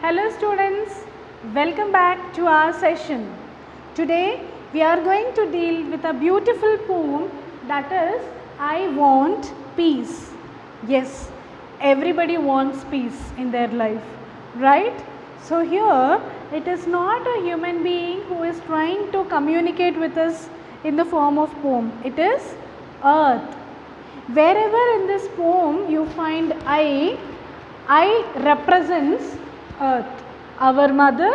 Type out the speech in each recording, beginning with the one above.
Hello students, welcome back to our session. Today we are going to deal with a beautiful poem, that is I Want Peace. Yes, everybody wants peace in their life, right? So here it is not a human being who is trying to communicate with us in the form of poem. It is earth. Wherever in this poem you find I represents earth. Our mother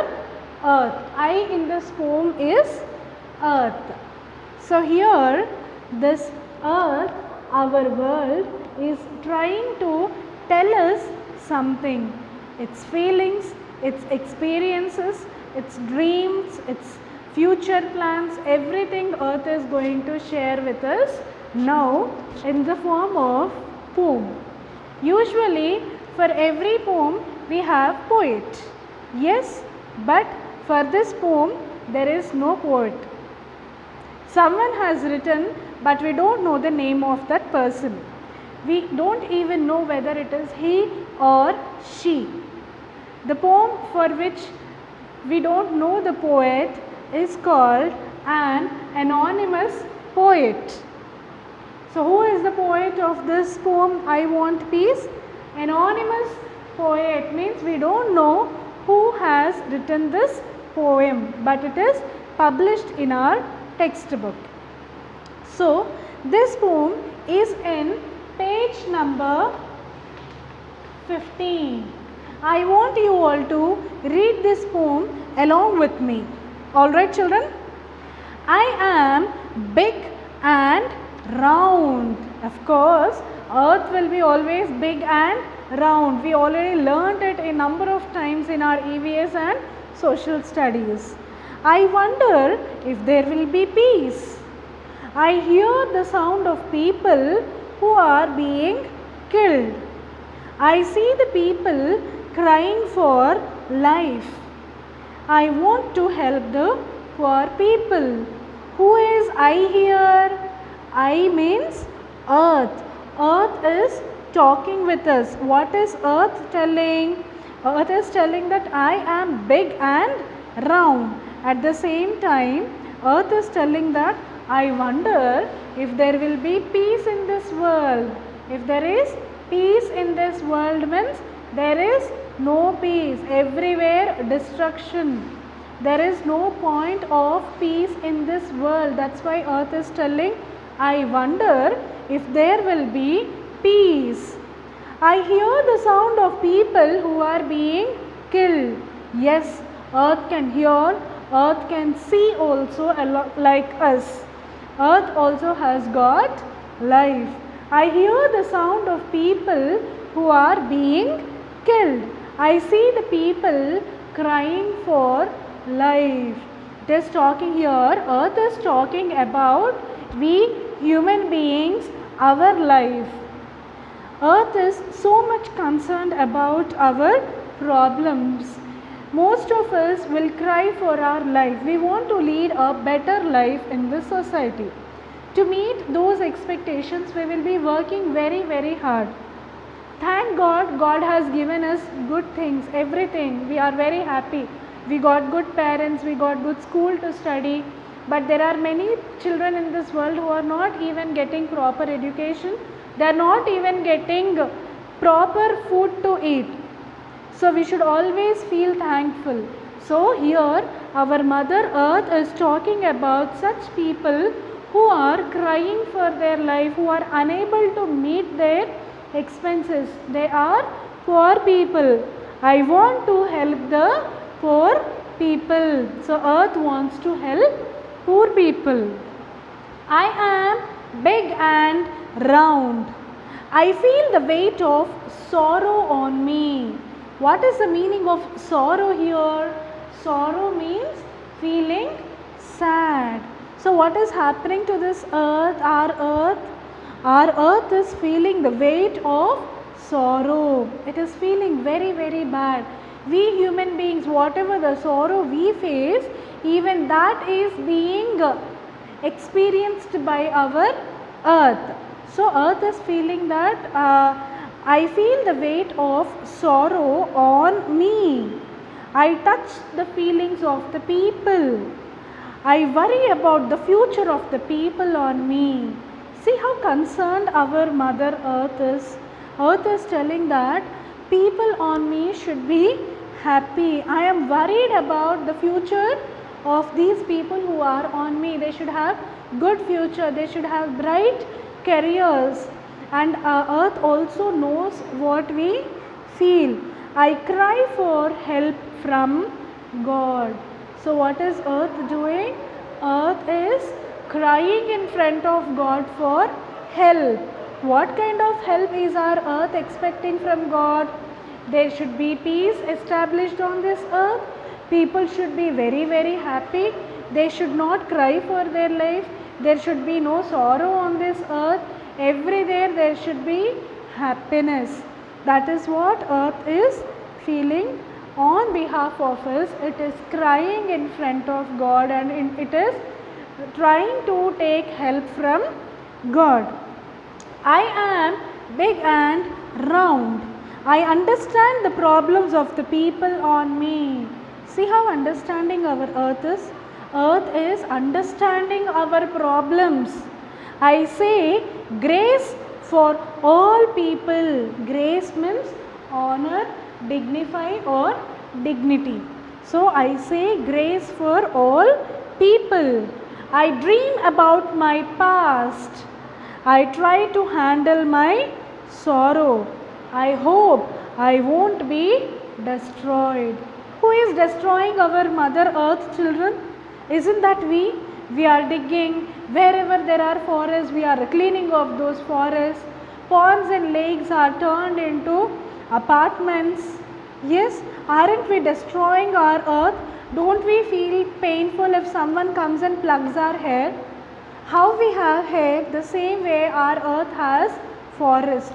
earth. I in this poem is earth. So here this earth, our world, is trying to tell us something. Its feelings, its experiences, its dreams, its future plans, everything earth is going to share with us now in the form of poem. Usually for every poem we have poet. Yes, but for this poem there is no poet. Someone has written, but we don't know the name of that person. We don't even know whether it is he or she. The poem for which we don't know the poet is called an anonymous poet. So who is the poet of this poem I Want Peace? Anonymous poet means we don't know who has written this poem, but it is published in our textbook. So this poem is in page number 15. I want you all to read this poem along with me. Alright children? I am big and round. Of course, earth will be always big and round. We already learnt it a number of times in our EVS and social studies. I wonder if there will be peace. I hear the sound of people who are being killed. I see the people crying for life. I want to help the poor people. Who is I here? I means earth. Earth is talking with us. What is earth telling? Earth is telling that I am big and round. At the same time, earth is telling that I wonder if there will be peace in this world. If there is peace in this world means there is no peace. Everywhere destruction. There is no point of peace in this world. That's why earth is telling I wonder if there will be peace. I hear the sound of people who are being killed. Yes, earth can hear, earth can see also like us. Earth also has got life. I hear the sound of people who are being killed. I see the people crying for life. It is talking here, earth is talking about we human beings, our life. Earth is so much concerned about our problems. Most of us will cry for our life. We want to lead a better life in this society. To meet those expectations, we will be working very hard. Thank God, God has given us good things, everything. We are very happy. We got good parents, we got good school to study. But there are many children in this world who are not even getting proper education. They are not even getting proper food to eat. So we should always feel thankful. So here our Mother Earth is talking about such people who are crying for their life, who are unable to meet their expenses. They are poor people. I want to help the poor people. So earth wants to help poor people. I am big and round. I feel the weight of sorrow on me. What is the meaning of sorrow here? Sorrow means feeling sad. So what is happening to this earth, our earth? Our earth is feeling the weight of sorrow. It is feeling very bad. We human beings, whatever the sorrow we face, even that is being experienced by our earth. So earth is feeling that I feel the weight of sorrow on me. I touch the feelings of the people. I worry about the future of the people on me. See how concerned our Mother Earth is. Earth is telling that people on me should be happy. I am worried about the future of these people who are on me. They should have good future. They should have bright careers. And Earth also knows what we feel. I cry for help from God. So what is Earth doing? Earth is crying in front of God for help. What kind of help is our Earth expecting from God? There should be peace established on this earth. People should be very, very happy. They should not cry for their life. There should be no sorrow on this earth. Everywhere there should be happiness. That is what earth is feeling on behalf of us. It is crying in front of God and it is trying to take help from God. I am big and round. I understand the problems of the people on me. See how understanding our earth is? Earth is understanding our problems. I say grace for all people. Grace means honor, dignify or dignity. So I say grace for all people. I dream about my past. I try to handle my sorrow. I hope I won't be destroyed. Who is destroying our Mother Earth, children? Isn't that we? We are digging. Wherever there are forests, we are cleaning up those forests. Ponds and lakes are turned into apartments. Yes, aren't we destroying our earth? Don't we feel painful if someone comes and plugs our hair? How we have hair, the same way our earth has forest.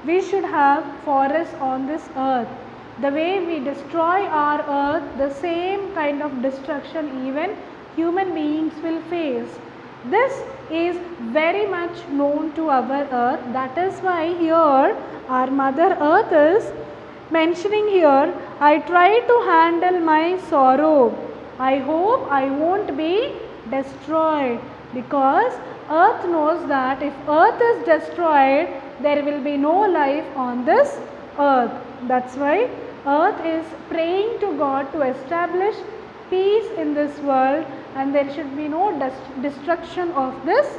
We should have forests on this earth. The way we destroy our earth, the same kind of destruction even human beings will face. This is very much known to our earth. That is why here our Mother Earth is mentioning here, I try to handle my sorrow. I hope I won't be destroyed, because earth knows that if earth is destroyed, there will be no life on this earth. That's why earth is praying to God to establish peace in this world and there should be no destruction of this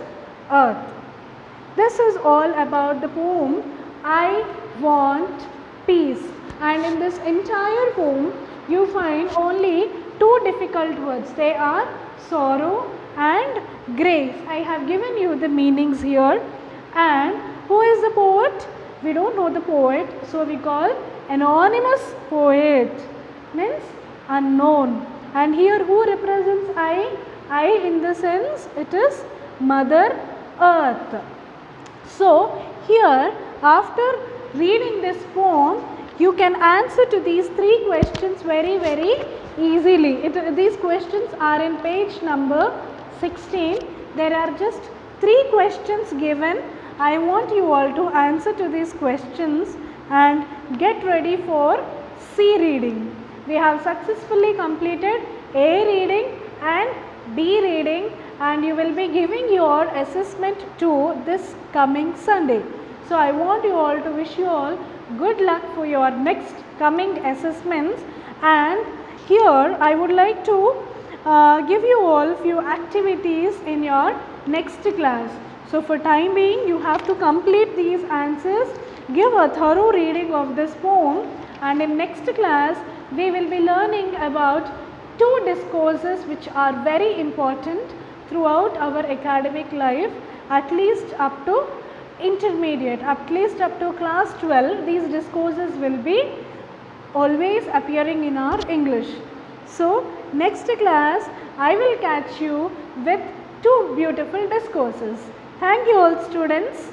earth. This is all about the poem I Want Peace, and in this entire poem you find only two difficult words. They are sorrow and grace. I have given you the meanings here. And who is the poet? We don't know the poet, so we call anonymous poet, means unknown. And here who represents I? I in the sense it is Mother Earth. So here after reading this poem, you can answer to these three questions very, very easily. These questions are in page number 16. There are just three questions given. I want you all to answer to these questions and get ready for C reading. We have successfully completed A reading and B reading, and you will be giving your assessment to this coming Sunday. So I want you all to wish you all good luck for your next coming assessments, and here I would like to give you all few activities in your next class. So for time being you have to complete these answers, give a thorough reading of this poem, and in next class we will be learning about two discourses which are very important throughout our academic life, at least up to intermediate, at least up to class 12. These discourses will be always appearing in our English. So next class I will catch you with two beautiful discourses. Thank you all students.